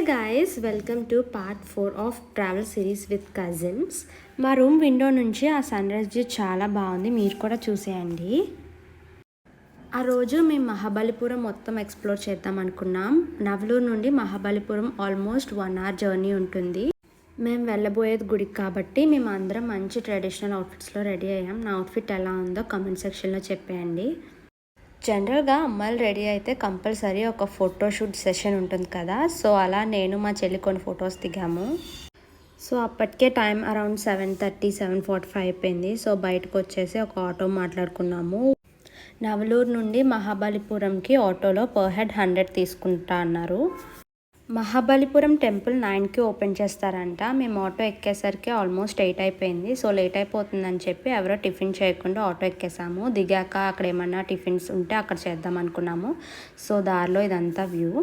Guys, welcome to part 4 of travel series with cousins. మా room window నుంచి ఆ sun rise view చాలా బాగుంది, మీరు కూడా చూసేయండి. ఆ రోజు మేము మహాబలిపురం మొత్తం ఎక్స్ప్లోర్ చేద్దాం అనుకున్నాం. నవలూరు నుండి మహాబలిపురం ఆల్మోస్ట్ 1 hour జర్నీ ఉంటుంది. మేము వెళ్ళబోయేది గుడికి కాబట్టి మేము అందరం మంచి ట్రెడిషనల్ అవుట్ఫిట్స్లో రెడీ అయ్యాం. నా అవుట్ఫిట్ ఎలా ఉందో కామెంట్ సెక్షన్లో చెప్పేయండి. జనరల్గా అమ్మాయిలు రెడీ అయితే కంపల్సరీ ఒక ఫోటోషూట్ సెషన్ ఉంటుంది కదా, సో అలా నేను మా చెల్లి కొన్ని ఫొటోస్ దిగాము. సో అప్పటికే టైం అరౌండ్ 7:30, 7:45 అయిపోయింది. సో బయటకు వచ్చేసి ఒక ఆటో మాట్లాడుకున్నాము. నవలూరు నుండి మహాబలిపురంకి ఆటోలో పర్ హెడ్ 100 తీసుకుంటా అన్నారు. మహాబలిపురం టెంపుల్ 9కి ఓపెన్ చేస్తారంట. మేము ఆటో ఎక్కేసరికి ఆల్మోస్ట్ 8 అయిపోయింది. సో లేట్ అయిపోతుందని చెప్పి ఎవరో టిఫిన్ చేయకుండా ఆటో ఎక్కేసాము. దిగాక అక్కడ ఏమన్నా టిఫిన్స్ ఉంటే అక్కడ చేద్దాం అనుకున్నాము. సో దారిలో ఇదంతా వ్యూ.